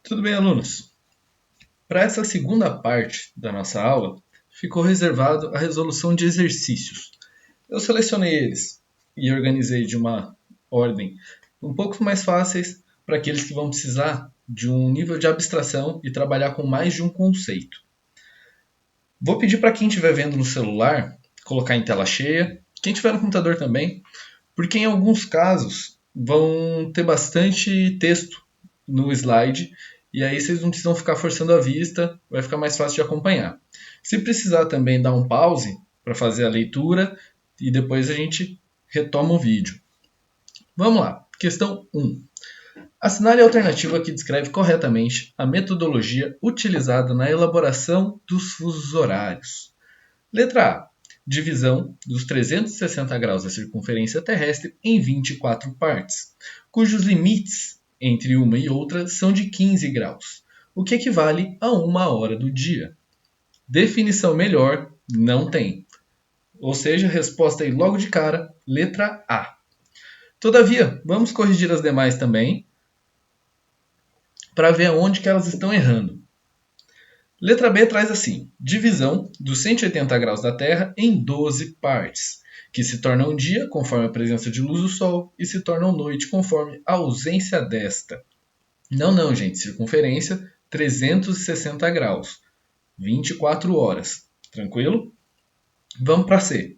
Tudo bem, alunos? Para essa segunda parte da nossa aula, ficou reservado a resolução de exercícios. Eu selecionei eles e organizei de uma ordem um pouco mais fáceis para aqueles que vão precisar de um nível de abstração e trabalhar com mais de um conceito. Vou pedir para quem estiver vendo no celular colocar em tela cheia, quem estiver no computador também, porque em alguns casos vão ter bastante texto no slide e aí vocês não precisam ficar forçando a vista, vai ficar mais fácil de acompanhar. Se precisar também dar um pause para fazer a leitura e depois a gente retoma o vídeo. Vamos lá, questão 1. Assinale a alternativa que descreve corretamente a metodologia utilizada na elaboração dos fusos horários. Letra A. Divisão dos 360 graus da circunferência terrestre em 24 partes, cujos limites entre uma e outra são de 15 graus, o que equivale a 1 hora do dia. Definição melhor não tem. Ou seja, resposta aí logo de cara, letra A. Todavia, vamos corrigir as demais também, para ver onde que elas estão errando. Letra B traz assim: divisão dos 180 graus da Terra em 12 partes, que se tornam dia conforme a presença de luz do Sol e se tornam noite conforme a ausência desta. Não, gente, circunferência 360 graus, 24 horas. Tranquilo? Vamos para C.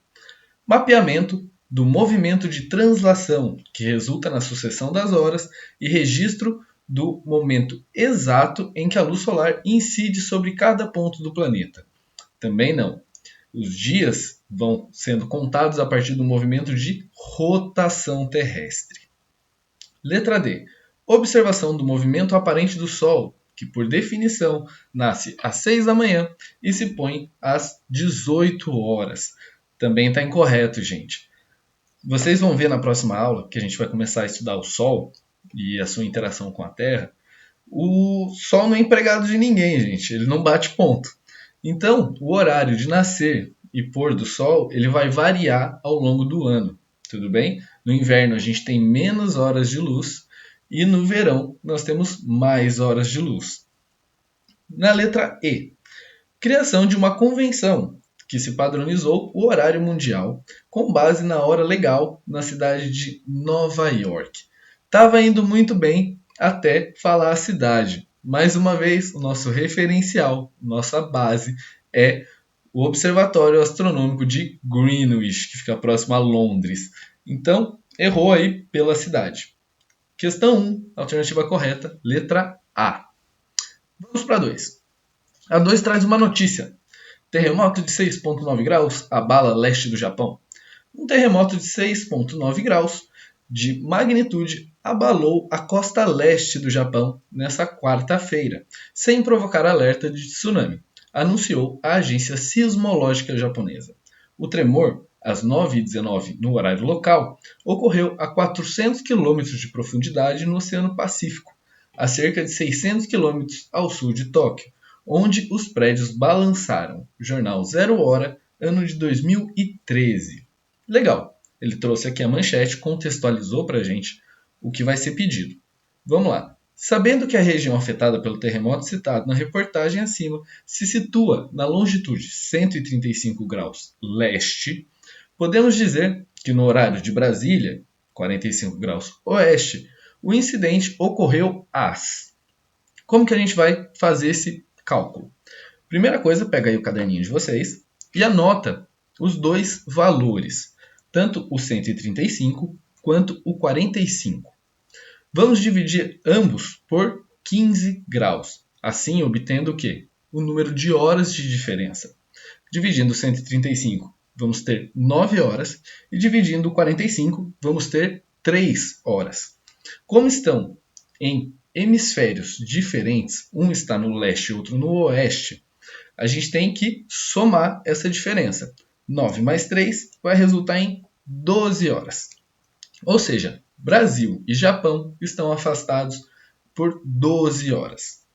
Mapeamento do movimento de translação, que resulta na sucessão das horas, e registro do momento exato em que a luz solar incide sobre cada ponto do planeta. Também não. Os dias vão sendo contados a partir do movimento de rotação terrestre. Letra D. Observação do movimento aparente do Sol, que por definição nasce às 6 da manhã e se põe às 18 horas. Também está incorreto, gente. Vocês vão ver na próxima aula, que a gente vai começar a estudar o Sol e a sua interação com a Terra, o Sol não é empregado de ninguém, gente. Ele não bate ponto. Então, o horário de nascer e pôr do Sol ele vai variar ao longo do ano. Tudo bem? No inverno a gente tem menos horas de luz e no verão nós temos mais horas de luz. Na letra E, criação de uma convenção que se padronizou o horário mundial com base na hora legal na cidade de Nova York. Estava indo muito bem até falar a cidade. Mais uma vez, o nosso referencial, nossa base é o Observatório Astronômico de Greenwich, que fica próximo a Londres. Então, errou aí pela cidade. Questão 1, alternativa correta, letra A. Vamos para 2. A 2 traz uma notícia. Terremoto de 6,9 graus abala leste do Japão. Um terremoto de 6,9 graus de magnitude abalou a costa leste do Japão nesta quarta-feira, sem provocar alerta de tsunami, anunciou a agência sismológica japonesa. O tremor, às 9h19 no horário local, ocorreu a 400 km de profundidade no Oceano Pacífico, a cerca de 600 km ao sul de Tóquio, onde os prédios balançaram. Jornal Zero Hora, ano de 2013. Legal, ele trouxe aqui a manchete, contextualizou para a gente o que vai ser pedido. Vamos lá. Sabendo que a região afetada pelo terremoto citado na reportagem acima se situa na longitude 135 graus leste, podemos dizer que no horário de Brasília, 45 graus oeste, o incidente ocorreu às... Como que a gente vai fazer esse cálculo? Primeira coisa, pega aí o caderninho de vocês e anota os dois valores, tanto o 135 quanto o 45. Vamos dividir ambos por 15 graus, assim obtendo o quê? O número de horas de diferença. Dividindo 135, vamos ter 9 horas, e dividindo 45, vamos ter 3 horas. Como estão em hemisférios diferentes, um está no leste e outro no oeste, a gente tem que somar essa diferença. 9 mais 3 vai resultar em 12 horas. Ou seja, Brasil e Japão estão afastados por 12 horas.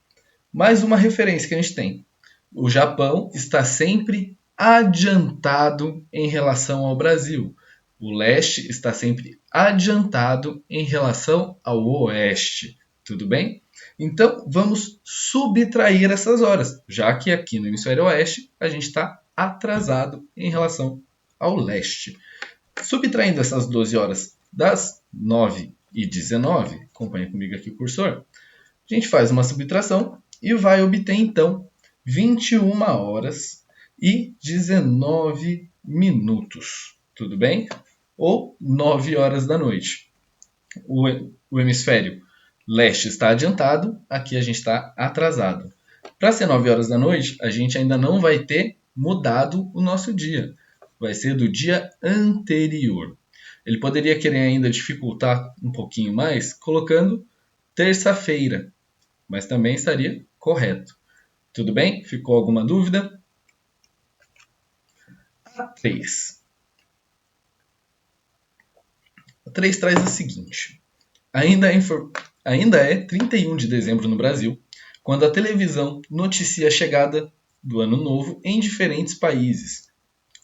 Mais uma referência que a gente tem. O Japão está sempre adiantado em relação ao Brasil. O leste está sempre adiantado em relação ao oeste. Tudo bem? Então, vamos subtrair essas horas, já que aqui no hemisfério oeste a gente está atrasado em relação ao leste. Subtraindo essas 12 horas das 9h19, acompanha comigo aqui o cursor, a gente faz uma subtração e vai obter então 21 horas e 19 minutos. Tudo bem? Ou 9 horas da noite. O hemisfério leste está adiantado, aqui a gente está atrasado. Para ser 9 horas da noite, a gente ainda não vai ter mudado o nosso dia. Vai ser do dia anterior. Ele poderia querer ainda dificultar um pouquinho mais, colocando terça-feira, mas também estaria correto. Tudo bem? Ficou alguma dúvida? A 3. A 3 traz o seguinte. Ainda é 31 de dezembro no Brasil, quando a televisão noticia a chegada do Ano Novo em diferentes países.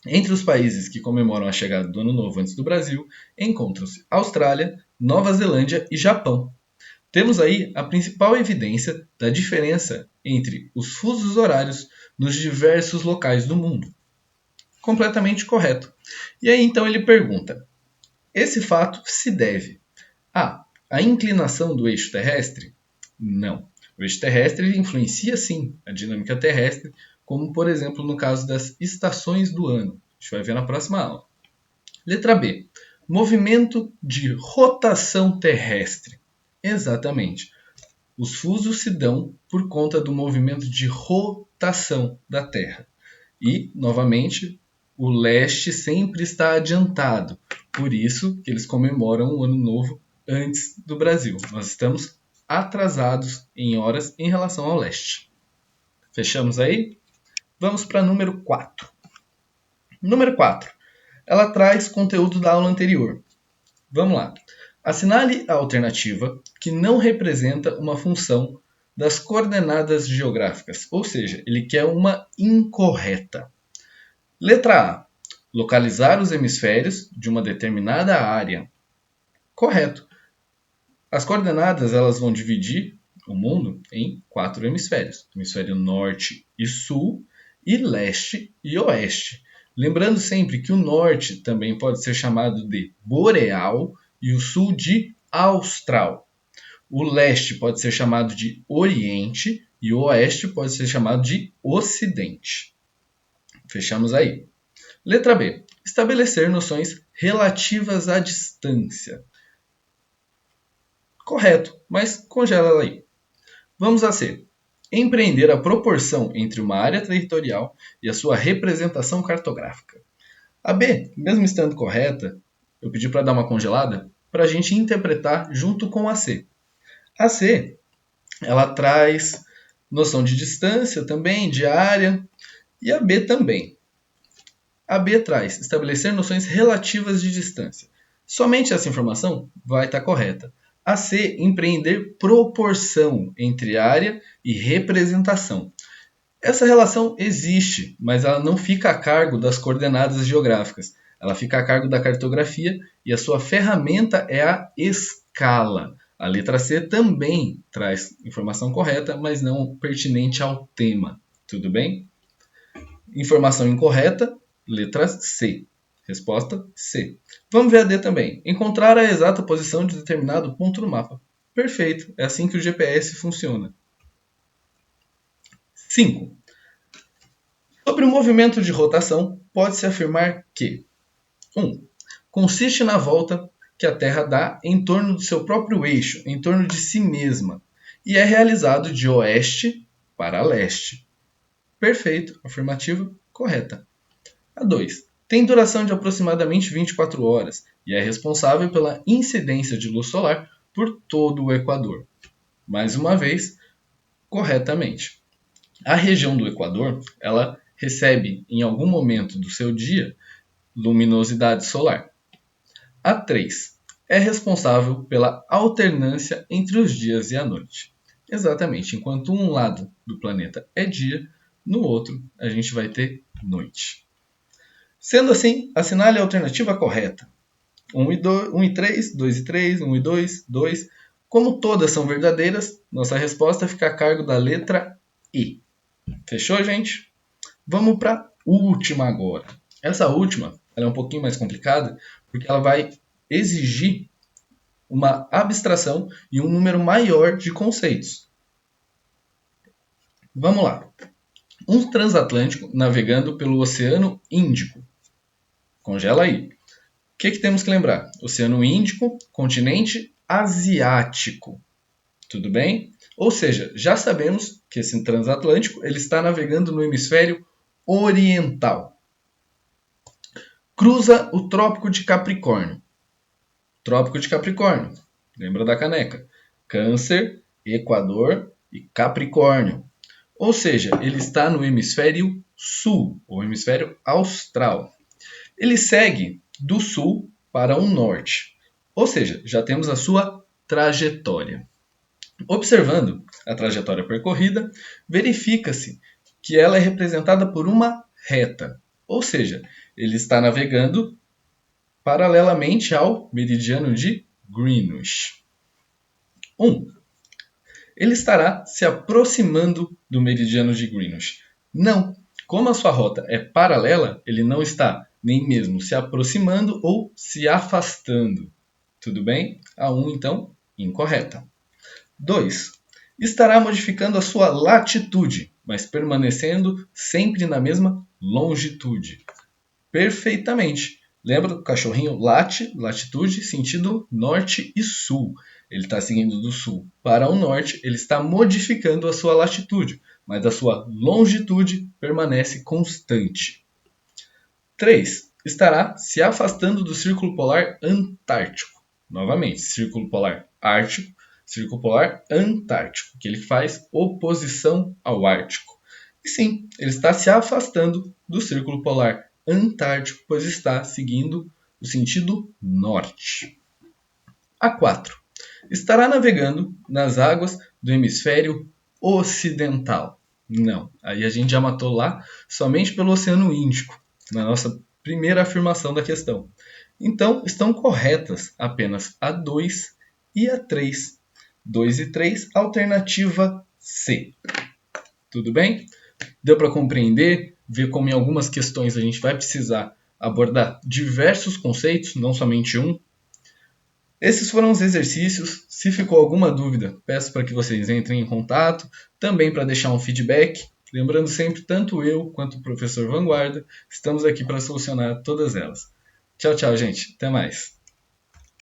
Entre os países que comemoram a chegada do Ano Novo antes do Brasil, encontram-se Austrália, Nova Zelândia e Japão. Temos aí a principal evidência da diferença entre os fusos horários nos diversos locais do mundo. Completamente correto. E aí então ele pergunta: esse fato se deve à inclinação do eixo terrestre? Não. O eixo terrestre influencia sim a dinâmica terrestre, como por exemplo no caso das estações do ano. A gente vai ver na próxima aula. Letra B. Movimento de rotação terrestre. Exatamente. Os fusos se dão por conta do movimento de rotação da Terra. E, novamente, o leste sempre está adiantado. Por isso que eles comemoram o Ano Novo antes do Brasil. Nós estamos atrasados em horas em relação ao leste. Fechamos aí? Vamos para número 4. Número 4. Ela traz conteúdo da aula anterior. Vamos lá. Assinale a alternativa que não representa uma função das coordenadas geográficas, ou seja, ele quer uma incorreta. Letra A. Localizar os hemisférios de uma determinada área. Correto. As coordenadas elas vão dividir o mundo em 4 hemisférios: hemisfério norte e sul, e leste e oeste. Lembrando sempre que o norte também pode ser chamado de boreal e o sul de austral. O leste pode ser chamado de oriente e o oeste pode ser chamado de ocidente. Fechamos aí. Letra B. Estabelecer noções relativas à distância. Correto, mas congela ela aí. Vamos a C. Empreender a proporção entre uma área territorial e a sua representação cartográfica. A B, mesmo estando correta, eu pedi para dar uma congelada para a gente interpretar junto com a C. A C, ela traz noção de distância também, de área, e a B também. A B traz estabelecer noções relativas de distância. Somente essa informação vai estar correta. A C, empreender proporção entre área e representação. Essa relação existe, mas ela não fica a cargo das coordenadas geográficas. Ela fica a cargo da cartografia e a sua ferramenta é a escala. A letra C também traz informação correta, mas não pertinente ao tema. Tudo bem? Informação incorreta, letra C. Resposta C. Vamos ver a D também. Encontrar a exata posição de determinado ponto no mapa. Perfeito, é assim que o GPS funciona. 5. Sobre o movimento de rotação, pode-se afirmar que 1. Consiste na volta que a Terra dá em torno do seu próprio eixo, em torno de si mesma, e é realizado de oeste para leste. Perfeito, afirmativa correta. A 2. Tem duração de aproximadamente 24 horas e é responsável pela incidência de luz solar por todo o Equador. Mais uma vez, corretamente. A região do Equador, ela recebe em algum momento do seu dia luminosidade solar. A 3. É responsável pela alternância entre os dias e a noite. Exatamente, enquanto um lado do planeta é dia, no outro a gente vai ter noite. Sendo assim, assinale a alternativa correta. 1 e 3, 2 e 3, 1 e 2, 2. Como todas são verdadeiras, nossa resposta fica a cargo da letra E. Fechou, gente? Vamos para a última agora. Essa última ela é um pouquinho mais complicada, porque ela vai exigir uma abstração e um número maior de conceitos. Vamos lá. Um transatlântico navegando pelo Oceano Índico. Congela aí. O que temos que lembrar? Oceano Índico, continente asiático. Tudo bem? Ou seja, já sabemos que esse transatlântico ele está navegando no hemisfério oriental. Cruza o Trópico de Capricórnio. Trópico de Capricórnio. Lembra da caneca? Câncer, Equador e Capricórnio. Ou seja, ele está no hemisfério sul, ou hemisfério austral. Ele segue do sul para o norte. Ou seja, já temos a sua trajetória. Observando a trajetória percorrida, verifica-se que ela é representada por uma reta. Ou seja, ele está navegando paralelamente ao meridiano de Greenwich. 1. Ele estará se aproximando do meridiano de Greenwich. Não, como a sua rota é paralela, ele não está nem mesmo se aproximando ou se afastando. Tudo bem? A 1, então, incorreta. 2. Estará modificando a sua latitude, mas permanecendo sempre na mesma longitude. Perfeitamente. Lembra do cachorrinho late, latitude, sentido norte e sul. Ele está seguindo do sul para o norte, ele está modificando a sua latitude, mas a sua longitude permanece constante. 3. Estará se afastando do Círculo Polar Antártico. Novamente, Círculo Polar Ártico, Círculo Polar Antártico, que ele faz oposição ao Ártico. E sim, ele está se afastando do Círculo Polar Antártico, pois está seguindo o sentido norte. A 4. Estará navegando nas águas do hemisfério ocidental. Não, aí a gente já matou lá somente pelo Oceano Índico, na nossa primeira afirmação da questão. Então, estão corretas apenas a 2 e a 3. 2 e 3, alternativa C. Tudo bem? Deu para compreender? Ver como em algumas questões a gente vai precisar abordar diversos conceitos, não somente um. Esses foram os exercícios. Se ficou alguma dúvida, peço para que vocês entrem em contato, também para deixar um feedback. Lembrando sempre, tanto eu quanto o professor Vanguarda, estamos aqui para solucionar todas elas. Tchau, tchau, gente. Até mais.